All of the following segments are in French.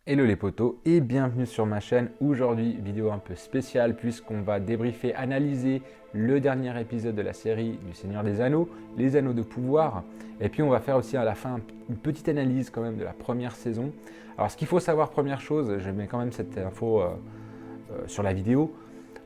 Hello les potos et bienvenue sur ma chaîne. Aujourd'hui, vidéo un peu spéciale puisqu'on va débriefer, analyser le dernier épisode de la série du Seigneur des Anneaux, les Anneaux de pouvoir. Et puis on va faire aussi à la fin une petite analyse quand même de la première saison. Alors ce qu'il faut savoir, première chose, je mets quand même cette info sur la vidéo.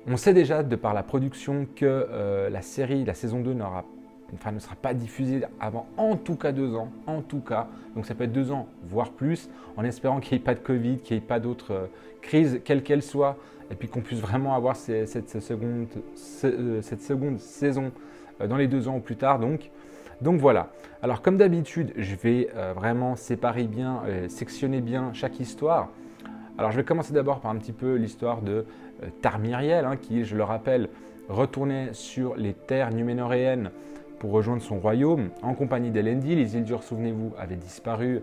On sait déjà de par la production que la série, la saison 2 ne sera pas diffusée avant en tout cas 2 ans, en tout cas. Donc ça peut être 2 ans, voire plus, en espérant qu'il n'y ait pas de Covid, qu'il n'y ait pas d'autres crises, quelles qu'elles soient, et puis qu'on puisse vraiment avoir cette seconde saison dans les 2 ans ou plus tard. Donc voilà. Alors comme d'habitude, je vais vraiment séparer bien, sectionner bien chaque histoire. Alors je vais commencer d'abord par un petit peu l'histoire de Tarmiriel, qui, je le rappelle, retournait sur les terres numénoréennes pour rejoindre son royaume en compagnie d'Elendil. Les Isildur, souvenez-vous, avaient disparu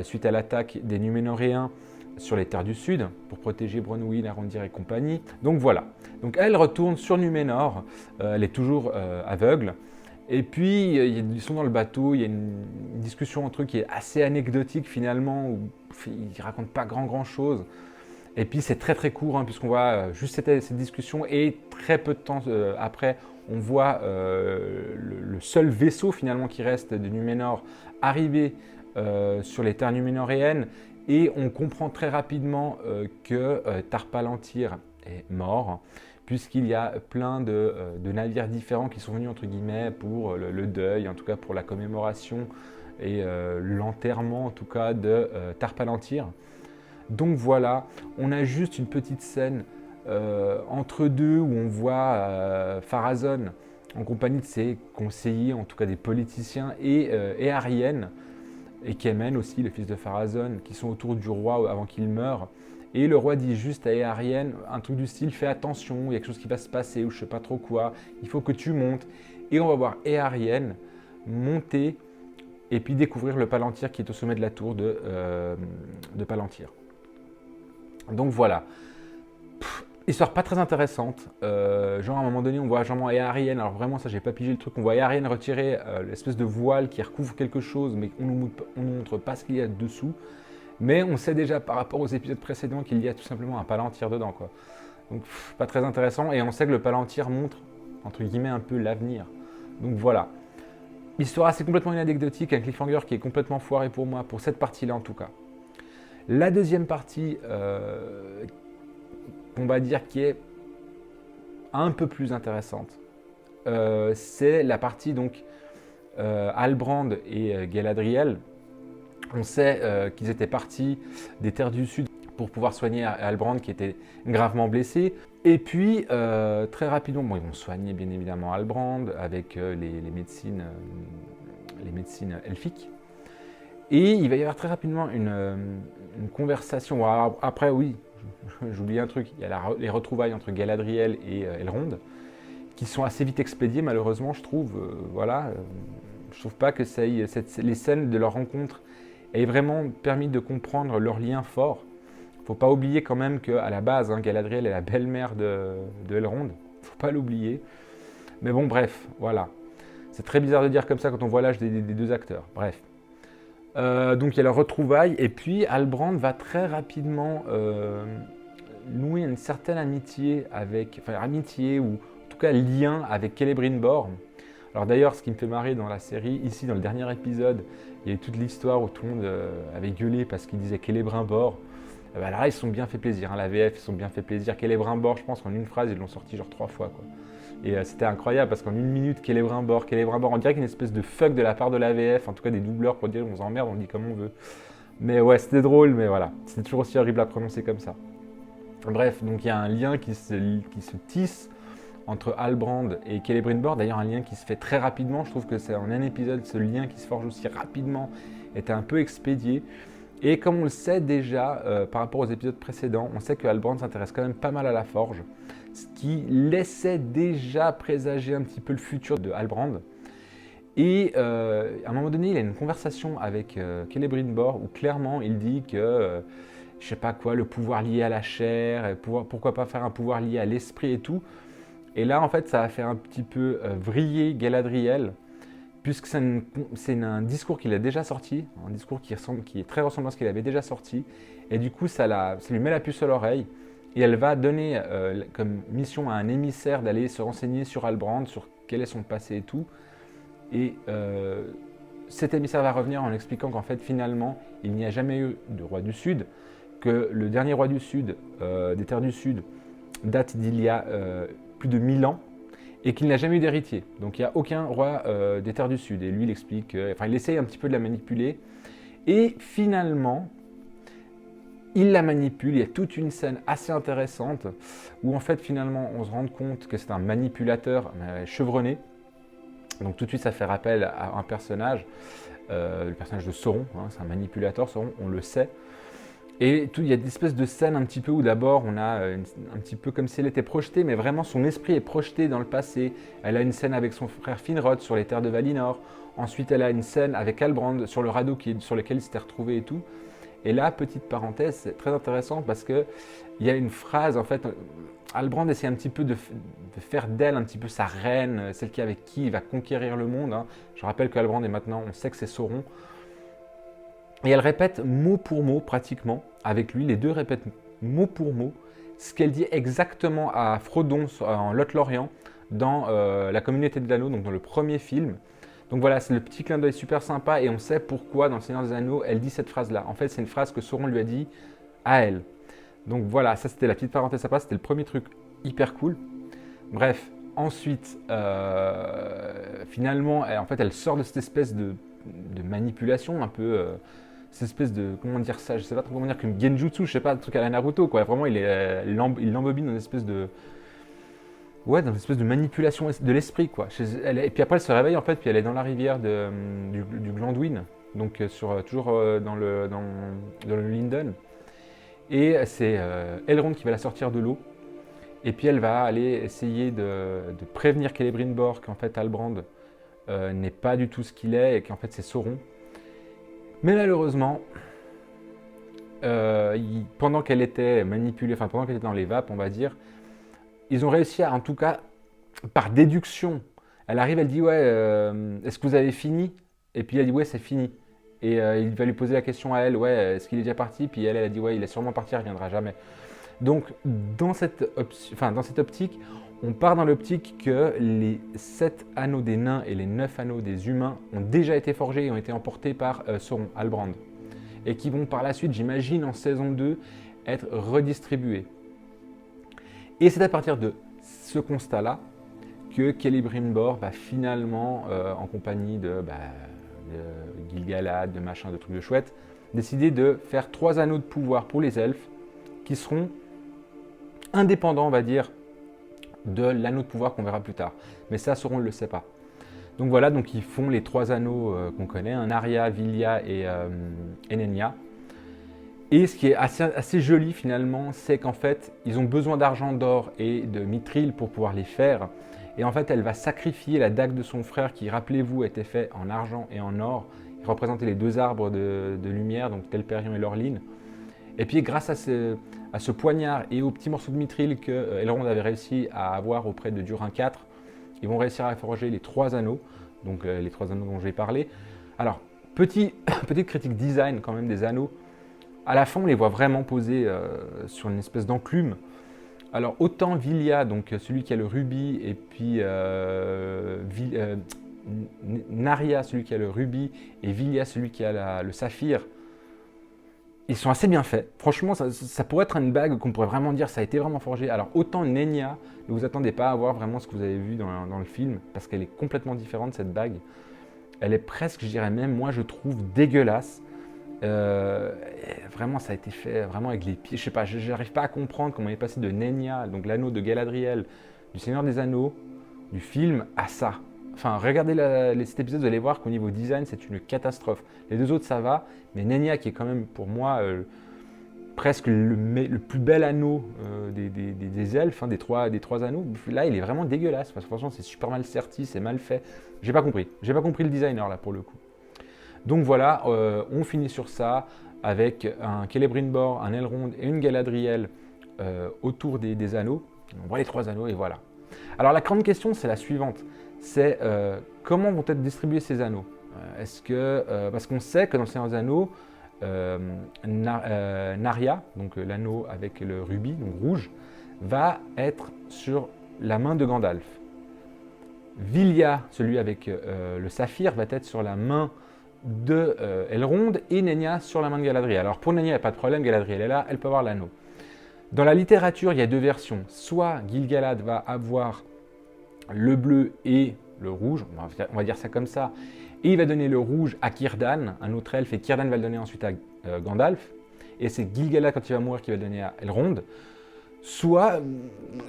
suite à l'attaque des Numénoréens sur les terres du sud pour protéger Bronwyn, Arondir et compagnie. Donc voilà. Donc elle retourne sur Numénor. Elle est toujours aveugle. Et puis, ils sont dans le bateau, il y a une discussion entre eux qui est assez anecdotique finalement, où ils ne racontent pas grand chose. Et puis c'est très très court, puisqu'on voit juste cette discussion et très peu de temps après, on voit le seul vaisseau finalement qui reste de Numénor arriver sur les terres numénoréennes, et on comprend très rapidement que Tar-Palantir est mort, puisqu'il y a plein de navires différents qui sont venus entre guillemets pour le deuil, en tout cas pour la commémoration et l'enterrement en tout cas de Tar-Palantir. Donc voilà, on a juste une petite scène entre deux où on voit Pharazôn en compagnie de ses conseillers, en tout cas des politiciens, et Arianne, et Kemen aussi, le fils de Pharazôn, qui sont autour du roi avant qu'il meure. Et le roi dit juste à Arianne un truc du style: fais attention, il y a quelque chose qui va se passer, ou je sais pas trop quoi, il faut que tu montes. Et on va voir Arianne monter et puis découvrir le Palantir qui est au sommet de la tour de Palantir. Donc voilà. Histoire pas très intéressante. Genre à un moment donné, on voit Jean et Arianne. Alors vraiment, ça, j'ai pas pigé le truc. On voit Arianne retirer l'espèce de voile qui recouvre quelque chose, mais on nous montre pas ce qu'il y a dessous. Mais on sait déjà par rapport aux épisodes précédents qu'il y a tout simplement un Palantir dedans, quoi. Donc pas très intéressant. Et on sait que le Palantir montre entre guillemets un peu l'avenir. Donc voilà. Histoire assez complètement inanecdotique, un cliffhanger qui est complètement foiré pour moi, pour cette partie-là en tout cas. La deuxième partie, on va dire qui est un peu plus intéressante, c'est la partie donc Halbrand et Galadriel. On sait qu'ils étaient partis des terres du sud pour pouvoir soigner Halbrand qui était gravement blessé. Et puis très rapidement, bon, ils vont soigner bien évidemment Halbrand avec les médecines elfiques. Et il va y avoir très rapidement une conversation. Alors, après, oui, j'oublie un truc. Il y a les retrouvailles entre Galadriel et Elrond, qui sont assez vite expédiées, malheureusement, je trouve. Je trouve pas que les scènes de leur rencontre aient vraiment permis de comprendre leur lien fort. Faut pas oublier quand même qu'à la base, Galadriel est la belle-mère de Elrond. Faut pas l'oublier. Mais bon, bref, voilà. C'est très bizarre de dire comme ça quand on voit l'âge des deux acteurs. Bref. Donc il y a la retrouvaille, et puis Halbrand va très rapidement nouer une certaine amitié ou en tout cas lien avec Celebrimbor. Alors d'ailleurs, ce qui me fait marrer dans la série, ici dans le dernier épisode, il y a eu toute l'histoire où tout le monde avait gueulé parce qu'il disait Celebrimbor. Alors là, ils se sont bien fait plaisir, la VF, ils se sont bien fait plaisir. Celebrimbor, je pense qu'en une phrase, ils l'ont sorti genre 3 fois, quoi. Et c'était incroyable parce qu'en une minute, Celebrimbor, on dirait qu'une espèce de fuck de la part de la VF, en tout cas des doubleurs pour dire on s'emmerde, on dit comme on veut. Mais ouais, c'était drôle, mais voilà, c'était toujours aussi horrible à prononcer comme ça. Bref, donc il y a un lien qui se tisse entre Halbrand et Celebrimbor, d'ailleurs un lien qui se fait très rapidement. Je trouve que c'est en un épisode, ce lien qui se forge aussi rapidement était un peu expédié. Et comme on le sait déjà par rapport aux épisodes précédents, on sait que Halbrand s'intéresse quand même pas mal à la forge, ce qui laissait déjà présager un petit peu le futur de Halbrand. Et à un moment donné, il a une conversation avec Celebrimbor où clairement il dit que, je sais pas quoi, le pouvoir lié à la chair, pourquoi pas faire un pouvoir lié à l'esprit et tout. Et là, en fait, ça a fait un petit peu vriller Galadriel, puisque c'est un discours qu'il a déjà sorti, un discours qui est très ressemblant à ce qu'il avait déjà sorti, et du coup ça lui met la puce à l'oreille, et elle va donner comme mission à un émissaire d'aller se renseigner sur Halbrand, sur quel est son passé et tout, et cet émissaire va revenir en expliquant qu'en fait finalement il n'y a jamais eu de roi du Sud, que le dernier roi du Sud, des terres du Sud, date d'il y a plus de 1000 ans, et qu'il n'a jamais eu d'héritier. Donc il n'y a aucun roi des terres du Sud. Et lui, il explique, enfin il essaye un petit peu de la manipuler. Et finalement, il la manipule. Il y a toute une scène assez intéressante où en fait finalement on se rend compte que c'est un manipulateur chevronné. Donc tout de suite ça fait rappel à un personnage, le personnage de Sauron, hein, c'est un manipulateur, Sauron, on le sait. Et il y a des espèces de scènes un petit peu où d'abord on a un petit peu comme si elle était projetée, mais vraiment son esprit est projeté dans le passé. Elle a une scène avec son frère Finrod sur les terres de Valinor. Ensuite elle a une scène avec Halbrand sur le radeau sur lequel il s'était retrouvé et tout. Et là, petite parenthèse, c'est très intéressant parce qu'il y a une phrase, en fait, Halbrand essaie un petit peu de faire d'elle un petit peu sa reine, celle avec qui il va conquérir le monde. Hein. Je rappelle que Halbrand est maintenant, on sait que c'est Sauron. Et elle répète mot pour mot pratiquement avec lui, les deux répètent mot pour mot ce qu'elle dit exactement à Frodon en Lothlórien dans la Communauté de l'Anneau, donc dans le premier film. Donc voilà, c'est le petit clin d'œil super sympa et on sait pourquoi dans le Seigneur des Anneaux elle dit cette phrase-là. En fait, c'est une phrase que Sauron lui a dit à elle. Donc voilà, ça c'était la petite parenthèse sympa, c'était le premier truc hyper cool. Bref, ensuite, finalement, en fait, elle sort de cette espèce de manipulation un peu... cette espèce de, comment dire ça, je sais pas trop comment dire, qu'une genjutsu, je sais pas, un truc à la Naruto, quoi. Vraiment, il l'embobine dans une espèce de, ouais, dans une espèce de manipulation de l'esprit, quoi. Et puis après, elle se réveille, en fait, puis elle est dans la rivière du Glandwin, donc toujours dans le Linden. Et c'est Elrond qui va la sortir de l'eau. Et puis elle va aller essayer de prévenir Celebrimbor qu'en fait Halbrand n'est pas du tout ce qu'il est et qu'en fait c'est Sauron. Mais malheureusement, pendant qu'elle était manipulée, enfin pendant qu'elle était dans les vapes, on va dire, ils ont réussi à, en tout cas, par déduction, elle arrive, elle dit ouais, est-ce que vous avez fini? Et puis elle dit ouais, c'est fini. Et il va lui poser la question à elle, ouais, est-ce qu'il est déjà parti? Puis elle a dit ouais, il est sûrement parti, il ne reviendra jamais. Donc dans cette optique, on part dans l'optique que les 7 anneaux des nains et les 9 anneaux des humains ont déjà été forgés et ont été emportés par Sauron, Halbrand. Et qui vont par la suite, j'imagine, en saison 2, être redistribués. Et c'est à partir de ce constat-là que Celebrimbor va finalement, en compagnie de Gil-galad, de machin, de trucs de chouette, décider de faire 3 anneaux de pouvoir pour les elfes qui seront indépendants, on va dire, de l'anneau de pouvoir qu'on verra plus tard. Mais ça, Sauron ne le sait pas. Donc voilà, donc ils font les 3 anneaux qu'on connaît, Narya, Vilya et Nenya. Et ce qui est assez joli finalement, c'est qu'en fait, ils ont besoin d'argent, d'or et de mithril pour pouvoir les faire. Et en fait, elle va sacrifier la dague de son frère qui, rappelez-vous, était fait en argent et en or. Il représentait les 2 arbres de lumière, donc Telperion et Lorline. Et puis grâce à ce poignard et au petit morceau de mithril que Elrond avait réussi à avoir auprès de Durin IV, ils vont réussir à forger les 3 anneaux, donc les 3 anneaux dont j'ai parlé. Alors, petite critique design quand même des anneaux. À la fin, on les voit vraiment posés sur une espèce d'enclume. Alors, autant Vilya, donc celui qui a le rubis, et puis Narya, celui qui a le rubis, et Vilya, celui qui a le saphir, ils sont assez bien faits. Franchement, ça pourrait être une bague qu'on pourrait vraiment dire ça a été vraiment forgé. Alors, autant Nenya, ne vous attendez pas à voir vraiment ce que vous avez vu dans le film, parce qu'elle est complètement différente, cette bague. Elle est presque, je dirais même, moi je trouve dégueulasse. Vraiment, ça a été fait vraiment avec les pieds. Je sais pas, j'arrive pas à comprendre comment il est passé de Nenya, donc l'anneau de Galadriel, du Seigneur des Anneaux, du film, à ça. Enfin, regardez cet épisode, vous allez voir qu'au niveau design, c'est une catastrophe. Les 2 autres, ça va, mais Nenya, qui est quand même pour moi presque le plus bel anneau des elfes, hein, des trois anneaux, là, il est vraiment dégueulasse. Parce que franchement, c'est super mal serti, c'est mal fait. J'ai pas compris le designer là pour le coup. Donc voilà, on finit sur ça avec un Celebrimbor, un Elrond et une Galadriel autour des anneaux. On voit les 3 anneaux et voilà. Alors la grande question, c'est la suivante. C'est comment vont être distribués ces anneaux? Parce qu'on sait que dans le Seigneur des Anneaux, Narya, donc l'anneau avec le rubis, donc rouge, va être sur la main de Gandalf. Vilya, celui avec le saphir, va être sur la main de Elrond et Nenya sur la main de Galadriel. Alors pour Nenya, il n'y a pas de problème, Galadriel est là, elle peut avoir l'anneau. Dans la littérature, il y a deux versions. Soit Gil-galad va avoir le bleu et le rouge, on va dire ça comme ça, et il va donner le rouge à Círdan, un autre elfe, et Círdan va le donner ensuite à Gandalf, et c'est Gil-galad quand il va mourir qui va le donner à Elrond. Soit,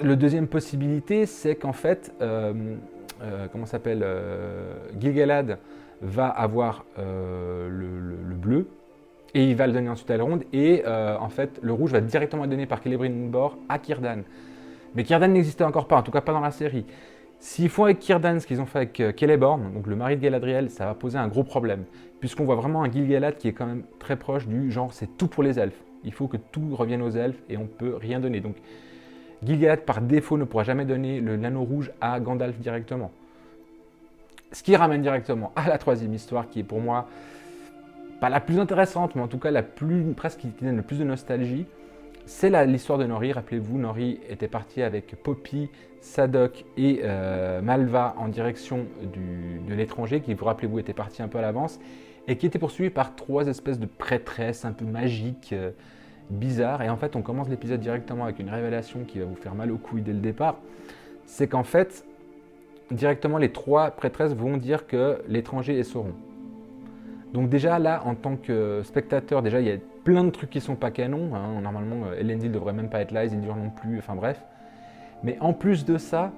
la deuxième possibilité, c'est qu'en fait, Gil-galad va avoir le bleu, et il va le donner ensuite à Elrond, et en fait, le rouge va directement être donné par Celebrimbor à Círdan. Mais Círdan n'existait encore pas, en tout cas pas dans la série. S'ils font avec Círdan ce qu'ils ont fait avec Celeborn, donc le mari de Galadriel, ça va poser un gros problème, puisqu'on voit vraiment un Gil-galad qui est quand même très proche du genre c'est tout pour les elfes. Il faut que tout revienne aux elfes et on ne peut rien donner. Donc Gil-galad par défaut ne pourra jamais donner l'anneau rouge à Gandalf directement. Ce qui ramène directement à la troisième histoire qui est pour moi pas la plus intéressante, mais en tout cas presque qui donne le plus de nostalgie. C'est l'histoire de Nori. Rappelez-vous, Nori était parti avec Poppy, Sadok et Malva en direction de l'étranger, qui, vous rappelez-vous, était parti un peu à l'avance, et qui était poursuivi par trois espèces de prêtresses un peu magiques, bizarres. Et en fait, on commence l'épisode directement avec une révélation qui va vous faire mal aux couilles dès le départ. C'est qu'en fait, directement, les trois prêtresses vont dire que l'étranger est Sauron. Donc déjà là, en tant que spectateur, déjà il y a plein de trucs qui sont pas canons. Hein. Normalement, Elendil ne devrait même pas être là, Isildur non plus, enfin bref. Mais en plus de ça,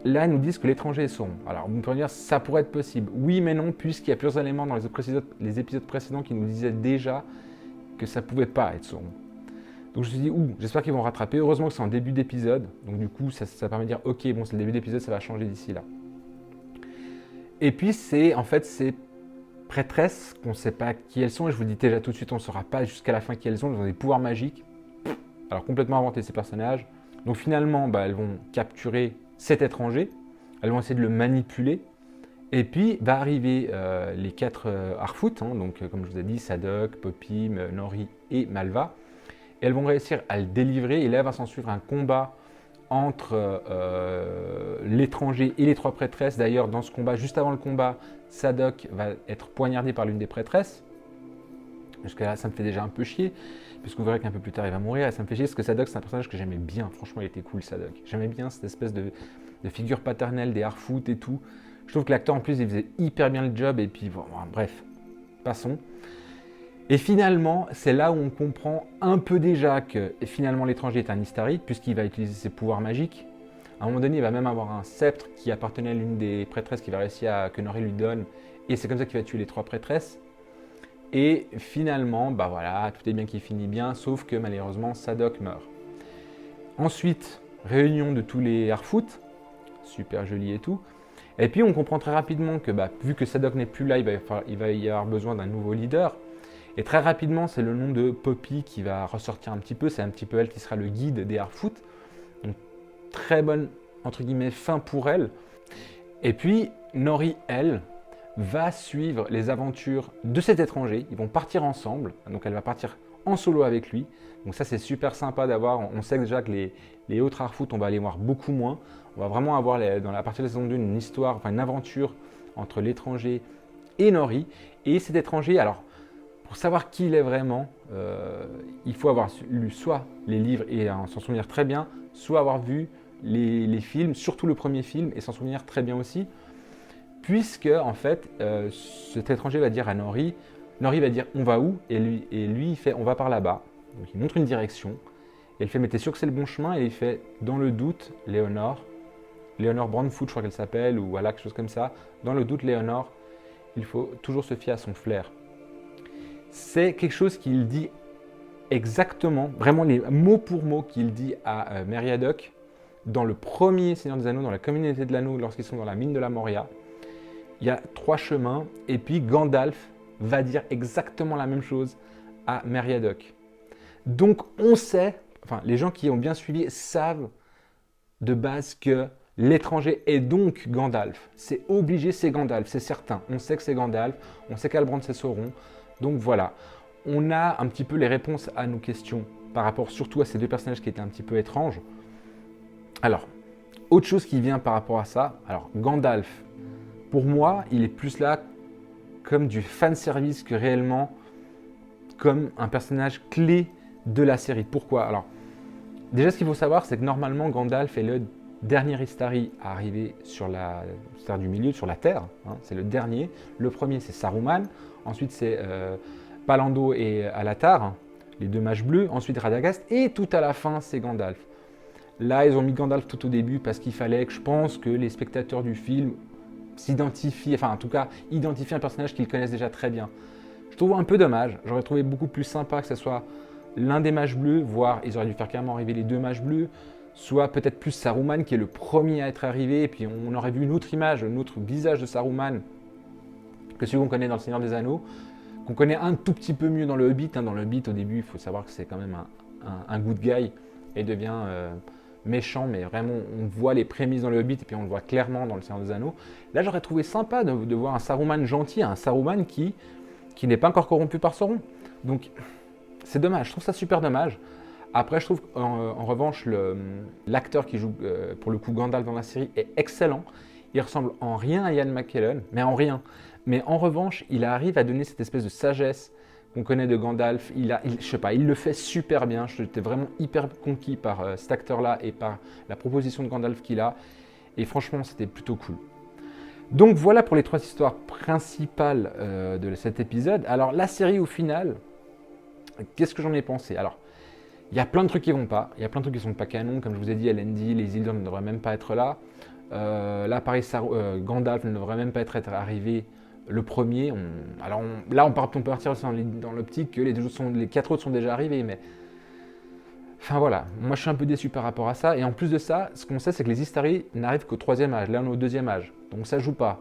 là ils nous disent que l'étranger est Sauron. Alors vous pouvez dire, ça pourrait être possible. Oui mais non, puisqu'il y a plusieurs éléments dans les épisodes précédents qui nous disaient déjà que ça pouvait pas être Sauron. Donc je me suis dit, j'espère qu'ils vont rattraper. Heureusement que c'est en début d'épisode. Donc du coup, ça permet de dire, ok, bon c'est le début d'épisode, ça va changer d'ici là. Et puis c'est prêtresses qu'on ne sait pas qui elles sont, et je vous dis déjà tout de suite, on ne saura pas jusqu'à la fin qui elles ont des pouvoirs magiques. Alors complètement inventé ces personnages. Donc finalement, elles vont capturer cet étranger, elles vont essayer de le manipuler, et puis va arriver les quatre Harfoot, donc comme je vous ai dit, Sadok, Poppy, Nori et Malva, et elles vont réussir à le délivrer, et là va s'en suivre un combat entre l'étranger et les trois prêtresses. D'ailleurs, dans ce combat, juste avant le combat, Sadok va être poignardé par l'une des prêtresses. Jusqu'à là, ça me fait déjà un peu chier, puisqu'on verra qu'un peu plus tard, il va mourir. Et ça me fait chier parce que Sadok, c'est un personnage que j'aimais bien. Franchement, il était cool, Sadok. J'aimais bien cette espèce de figure paternelle des Harfoot et tout. Je trouve que l'acteur, en plus, il faisait hyper bien le job. Et puis, bon, bref, passons. Et finalement, c'est là où on comprend un peu déjà que finalement l'étranger est un Istari, puisqu'il va utiliser ses pouvoirs magiques. À un moment donné, il va même avoir un sceptre qui appartenait à l'une des prêtresses qui va réussir que Nori lui donne. Et c'est comme ça qu'il va tuer les trois prêtresses. Et finalement, voilà, tout est bien qui finit bien, sauf que malheureusement, Sadok meurt. Ensuite, réunion de tous les Harfoot, super joli et tout. Et puis on comprend très rapidement que vu que Sadok n'est plus là, il va y avoir besoin d'un nouveau leader. Et très rapidement, c'est le nom de Poppy qui va ressortir un petit peu. C'est un petit peu elle qui sera le guide des Harfoot. Donc très bonne, entre guillemets, fin pour elle. Et puis Nori, elle, va suivre les aventures de cet étranger. Ils vont partir ensemble. Donc elle va partir en solo avec lui. Donc ça, c'est super sympa d'avoir. On sait déjà que les autres Harfoot, on va aller voir beaucoup moins. On va vraiment avoir dans la partie de la saison 2 une histoire, enfin une aventure entre l'étranger et Nori. Et cet étranger, alors pour savoir qui il est vraiment, il faut avoir lu soit les livres et s'en souvenir très bien, soit avoir vu les films, surtout le premier film, et s'en souvenir très bien aussi, puisque en fait, cet étranger va dire à Nori va dire on va où, et lui il fait on va par là-bas. Donc il montre une direction, et il fait mais t'es sûr que c'est le bon chemin, et il fait dans le doute, Léonore Brandfoot, je crois qu'elle s'appelle, ou voilà, quelque chose comme ça, dans le doute, Léonore, il faut toujours se fier à son flair. C'est quelque chose qu'il dit exactement, vraiment les mots pour mots qu'il dit à Meriadoc dans le premier Seigneur des Anneaux, dans la communauté de l'anneau, lorsqu'ils sont dans la mine de la Moria. Il y a 3 chemins, et puis Gandalf va dire exactement la même chose à Meriadoc. Donc on sait, enfin les gens qui ont bien suivi savent de base que l'étranger est donc Gandalf. C'est obligé, c'est Gandalf, c'est certain. On sait que c'est Gandalf, on sait qu'Halbrand c'est Sauron. Donc voilà, on a un petit peu les réponses à nos questions par rapport surtout à ces deux personnages qui étaient un petit peu étranges. Alors, autre chose qui vient par rapport à ça, alors Gandalf, pour moi, il est plus là comme du fanservice que réellement comme un personnage clé de la série. Pourquoi? Alors, déjà, ce qu'il faut savoir, c'est que normalement, Gandalf est le dernier Istari à arriver sur la Terre du Milieu, sur la Terre. Hein, c'est le dernier. Le premier, c'est Saruman. Ensuite, c'est Palando et Alatar, les deux mages bleus. Ensuite, Radagast. Et tout à la fin, c'est Gandalf. Là, ils ont mis Gandalf tout au début parce qu'il fallait que je pense que les spectateurs du film s'identifient, enfin en tout cas, identifient un personnage qu'ils connaissent déjà très bien. Je trouve un peu dommage. J'aurais trouvé beaucoup plus sympa que ce soit l'un des mages bleus, voire ils auraient dû faire carrément arriver les deux mages bleus, soit peut-être plus Saruman qui est le premier à être arrivé, et puis on aurait vu une autre image, un autre visage de Saruman que celui qu'on connaît dans Le Seigneur des Anneaux, qu'on connaît un tout petit peu mieux dans le Hobbit. Dans le Hobbit, au début, il faut savoir que c'est quand même un good guy et devient méchant, mais vraiment on voit les prémices dans le Hobbit et puis on le voit clairement dans Le Seigneur des Anneaux. Là, j'aurais trouvé sympa de voir un Saruman gentil, un Saruman qui n'est pas encore corrompu par Sauron. Donc, c'est dommage, je trouve ça super dommage. Après, je trouve en revanche, l'acteur qui joue pour le coup Gandalf dans la série est excellent. Il ressemble en rien à Ian McKellen, mais en rien. Mais en revanche, il arrive à donner cette espèce de sagesse qu'on connaît de Gandalf. Je sais pas, il le fait super bien. J'étais vraiment hyper conquis par cet acteur-là et par la proposition de Gandalf qu'il a. Et franchement, c'était plutôt cool. Donc voilà pour les trois histoires principales de cet épisode. Alors la série au final, qu'est-ce que j'en ai pensé? Alors, il y a plein de trucs qui vont pas. Il y a plein de trucs qui sont pas canon. Comme je vous ai dit, Elendil, les Isildur ne devraient même pas être là. Là, pareil, Gandalf ne devrait même pas être arrivé le premier. Là, on peut partir dans l'optique que les quatre autres sont déjà arrivés. Mais enfin voilà, moi je suis un peu déçu par rapport à ça. Et en plus de ça, ce qu'on sait, c'est que les Istari n'arrivent qu'au troisième âge. Là, on est au deuxième âge. Donc ça joue pas.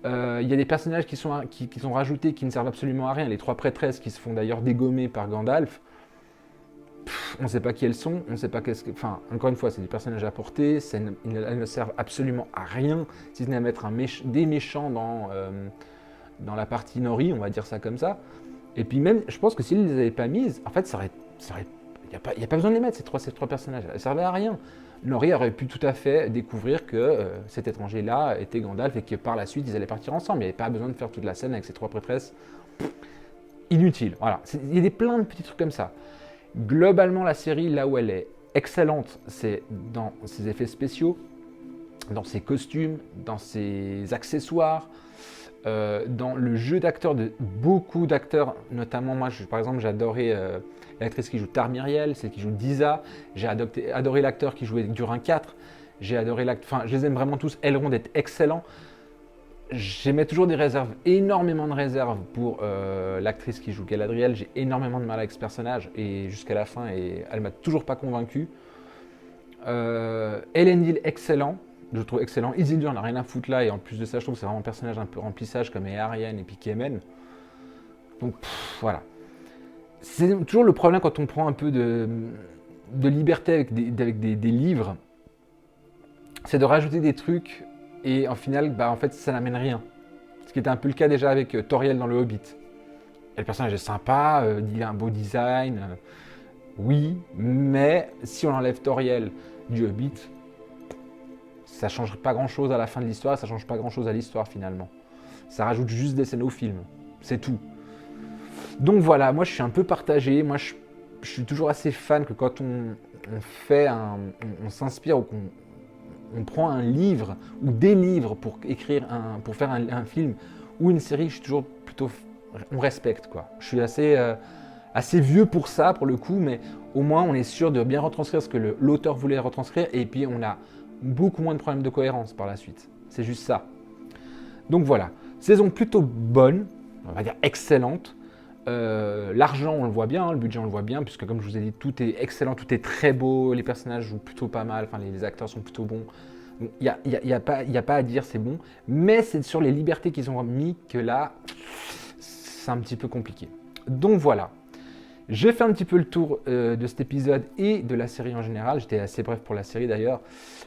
Il y a des personnages qui sont rajoutés qui ne servent absolument à rien. Les trois prêtresses qui se font d'ailleurs dégommer par Gandalf. On ne sait pas qui elles sont, on ne sait pas Enfin, encore une fois, c'est des personnages à porter, elles ne servent absolument à rien, si ce n'est à mettre des méchants dans la partie Nori, on va dire ça comme ça. Et puis même, je pense que s'ils ne les avaient pas mises, en fait, il n'y a pas besoin de les mettre, ces trois personnages, elles ne servaient à rien. Nori aurait pu tout à fait découvrir que cet étranger-là était Gandalf et que par la suite, ils allaient partir ensemble. Il n'y avait pas besoin de faire toute la scène avec ces trois prêtresses. Inutile, voilà. Il y a plein de petits trucs comme ça. Globalement, la série, là où elle est excellente, c'est dans ses effets spéciaux, dans ses costumes, dans ses accessoires, dans le jeu d'acteurs de beaucoup d'acteurs, notamment moi, par exemple, j'ai adoré l'actrice qui joue Tarmiriel, celle qui joue Disa, j'ai adoré l'acteur qui jouait Durin 4, j'ai adoré enfin, je les aime vraiment tous. Elrond est excellent. J'émets toujours des réserves, énormément de réserves pour l'actrice qui joue Galadriel. J'ai énormément de mal avec ce personnage et jusqu'à la fin, elle m'a toujours pas convaincu. Elendil, excellent, je trouve excellent. Isildur n'a rien à foutre là et en plus de ça, je trouve que c'est vraiment un personnage un peu remplissage comme Eärien et puis Kemen. Donc voilà. C'est toujours le problème quand on prend un peu de liberté avec des livres, c'est de rajouter des trucs. Et en final, en fait, ça n'amène rien. Ce qui était un peu le cas déjà avec Tauriel dans le Hobbit. Et le personnage est sympa, il a un beau design, oui, mais si on enlève Tauriel du Hobbit, ça ne change pas grand-chose à la fin de l'histoire, ça ne change pas grand-chose à l'histoire finalement. Ça rajoute juste des scènes au film, c'est tout. Donc voilà, moi je suis un peu partagé, moi je suis toujours assez fan que quand on s'inspire ou on prend un livre ou des livres pour faire un film ou une série, je suis toujours plutôt, on respecte quoi. Je suis assez vieux pour ça pour le coup, mais au moins on est sûr de bien retranscrire ce que l'auteur voulait retranscrire et puis on a beaucoup moins de problèmes de cohérence par la suite. C'est juste ça. Donc voilà, saison plutôt bonne, on va dire excellente. L'argent on le voit bien, le budget on le voit bien, puisque comme je vous ai dit, tout est excellent, tout est très beau, les personnages jouent plutôt pas mal, enfin les acteurs sont plutôt bons. Il n'y a pas à dire, c'est bon, mais c'est sur les libertés qu'ils ont mis que là, c'est un petit peu compliqué. Donc voilà, J'ai fait un petit peu le tour de cet épisode et de la série en général. J'étais assez bref pour la série d'ailleurs.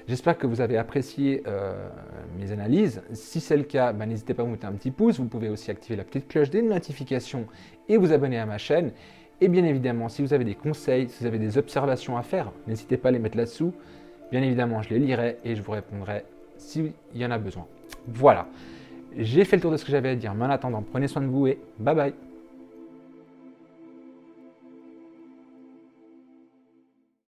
J'espère que vous avez apprécié mes analyses. Si c'est le cas, n'hésitez pas à vous mettre un petit pouce. Vous pouvez aussi activer la petite cloche des notifications et vous abonner à ma chaîne. Et bien évidemment, si vous avez des conseils, si vous avez des observations à faire, n'hésitez pas à les mettre là-dessous. Bien évidemment, je les lirai et je vous répondrai s'il y en a besoin. Voilà, j'ai fait le tour de ce que j'avais à dire. Mais en attendant, prenez soin de vous et bye bye.